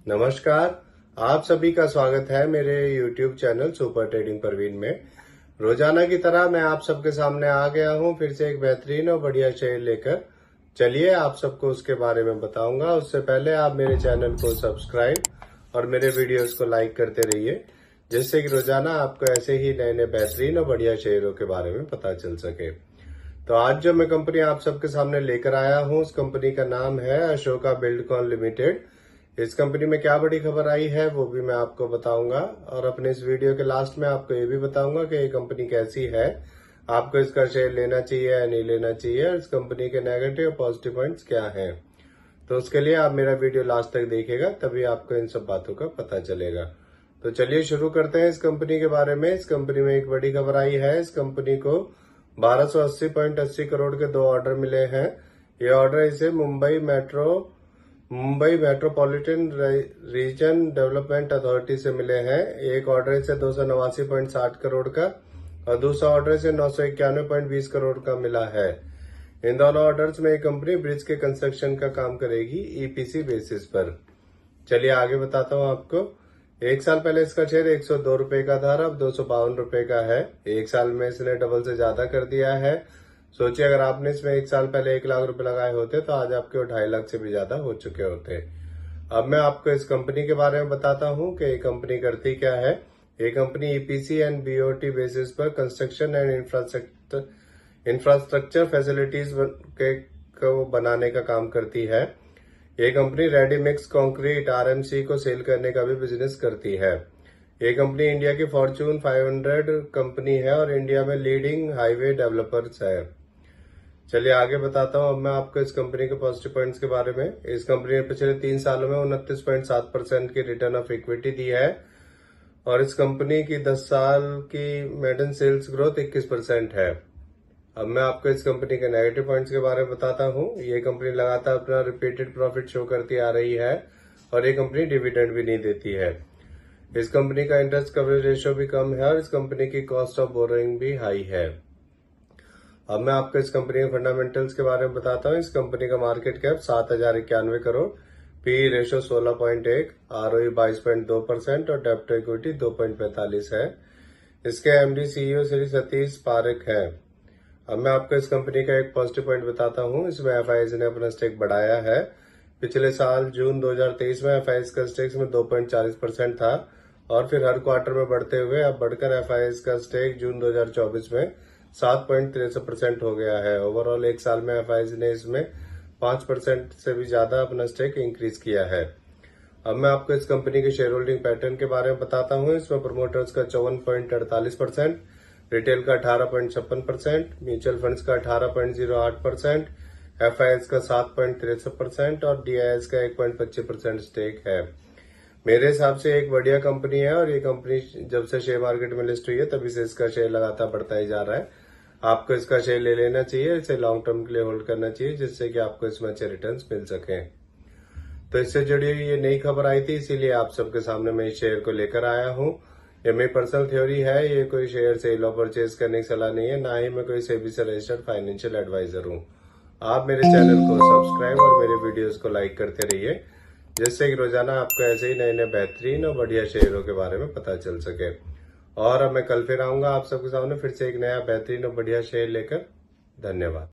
नमस्कार। आप सभी का स्वागत है मेरे YouTube channel super trading Parveen में। रोजाना की तरह मैं आप सबके सामने आ गया हूं फिर से एक बेहतरीन और बढ़िया शेयर लेकर। चलिए आप सबको उसके बारे में बताऊंगा। उससे पहले आप मेरे चैनल को सब्सक्राइब और मेरे वीडियोस को लाइक करते रहिए, जिससे कि रोजाना आपको ऐसे ही नए नए बेहतरीन और बढ़िया शेयरों के बारे में पता चल सके। तो आज जो मैं कंपनी आप सबके सामने लेकर आया हूं, उस कंपनी का नाम है अशोका बिल्डकॉन लिमिटेड। इस कंपनी में क्या बड़ी खबर आई है वो भी मैं आपको बताऊंगा, और अपने इस वीडियो के लास्ट में आपको ये भी बताऊंगा कि ये कंपनी कैसी है, आपको इसका शेयर लेना चाहिए या नहीं लेना चाहिए, और इस कंपनी के नेगेटिव और पॉजिटिव पॉइंट्स क्या हैं। तो उसके लिए आप मेरा वीडियो लास्ट तक देखिएगा, तभी आपको इन सब बातों का पता चलेगा। तो चलिए शुरू करते हैं इस कंपनी के बारे में। इस कंपनी में एक बड़ी खबर आई है। इस कंपनी को 1280.80 करोड़ के 2 ऑर्डर मिले हैं। ये ऑर्डर इसे Mumbai metropolitan region development authority से मिले हैं। एक ऑर्डर से 289.60 करोड़ का और दूसरा ऑर्डर से 991.20 करोड़ का मिला है। इन दोनों ऑर्डर्स में कंपनी ब्रिज के कंस्ट्रक्शन का काम करेगी ईपीसी बेसिस पर। चलिए आगे बताता हूँ आपको। एक साल पहले इसका शेयर 102 रुपए का था, अब 252 रुपए का है। एक साल में इसने डबल से ज्यादा कर दिया है। सोचिए अगर आपने इसमें एक साल पहले 1 लाख रुपए लगाए होते तो आज आपके 2.5 लाख से भी ज्यादा हो चुके होते। अब मैं आपको इस कंपनी के बारे में बताता हूँ कि ये कंपनी करती क्या है। ये company EPC and BOT basis पर कंस्ट्रक्शन एंड इंफ्रास्ट्रक्चर फैसिलिटीज को बनाने का काम करती है। ये company ready mix concrete RMC को सेल करने का भी बिजनेस करती है। ये कंपनी इंडिया की फॉर्च्यून 500 कंपनी है और इंडिया में लीडिंग हाईवे डेवलपर्स है। चलिए आगे बताता हूँ अब मैं आपको इस कंपनी के पॉजिटिव पॉइंट्स के बारे में। इस कंपनी ने पिछले 3 सालों में 29.7% की रिटर्न ऑफ इक्विटी दी है, और इस कंपनी की 10 साल की मेडन सेल्स ग्रोथ 21% है। अब मैं आपको इस कंपनी के नेगेटिव पॉइंट्स के बारे में बताता हूँ। ये कंपनी लगातार अपना रिपीटेड प्रॉफिट शो करती आ रही है, और ये कंपनी डिविडेंड भी नहीं देती है। इस कंपनी का इंटरेस्ट कवरेज रेशियो भी कम है, और इस कंपनी की कॉस्ट ऑफ बोरोइंग भी हाई है। अब मैं आपको इस कंपनी के फंडामेंटल्स के बारे में बताता हूँ। इस कंपनी का market cap 7,091 crore, P ratio 16.1, ROE 22.2% और डेब्ट टू इक्विटी 2.45 है। इसके एमडी सीईओ श्री सतीश पारेख है। अब मैं आपको इस कंपनी का एक पॉजिटिव पॉइंट बताता हूँ। इसमें एफआईएस ने अपना स्टेक बढ़ाया है। पिछले साल जून 2023 में एफआईएस का स्टेक में 2.40% था, और फिर हर क्वार्टर में बढ़ते हुए अब बढ़कर एफआईएस का स्टेक जून 2024 में 7.63% हो गया है। ओवरऑल एक साल में एफआईएस ने इसमें 5% से भी ज्यादा अपना स्टेक इंक्रीज किया है। अब मैं आपको इस कंपनी के शेयर होल्डिंग पैटर्न के बारे में बताता हूँ। इसमें प्रमोटर्स का 54.48%, रिटेल का 18.56%, म्यूचुअल फंड्स का 18.08%, एफआईएस का 7.63% और डीआईएस का 1.25% स्टेक है। मेरे हिसाब से एक बढ़िया कंपनी है, और ये कंपनी जब से शेयर मार्केट में लिस्ट हुई है तभी से इसका शेयर लगातार बढ़ता ही जा रहा है। आपको इसका शेयर ले लेना चाहिए, इसे लॉन्ग टर्म के लिए होल्ड करना चाहिए, जिससे कि आपको इसमें अच्छे रिटर्न्स मिल सके। तो इससे जुड़ी हुई ये नई खबर आई थी, इसीलिए आप सबके सामने मैं इस शेयर को लेकर आया हूँ। ये मेरी पर्सनल थ्योरी है, ये कोई शेयर सेल और परचेज करने की सलाह नहीं है, ना ही मैं कोई सेबी से रजिस्टर्ड फाइनेंशियल एडवाइजर हूँ। आप मेरे चैनल को सब्सक्राइब और मेरे वीडियोस को लाइक करते रहिए, जिससे कि रोजाना आपको ऐसे ही नए नए बेहतरीन और बढ़िया शेयरों के बारे में पता चल सके। और अब मैं कल फिर आऊंगा आप सबके सामने फिर से एक नया बेहतरीन और बढ़िया शेयर लेकर। धन्यवाद।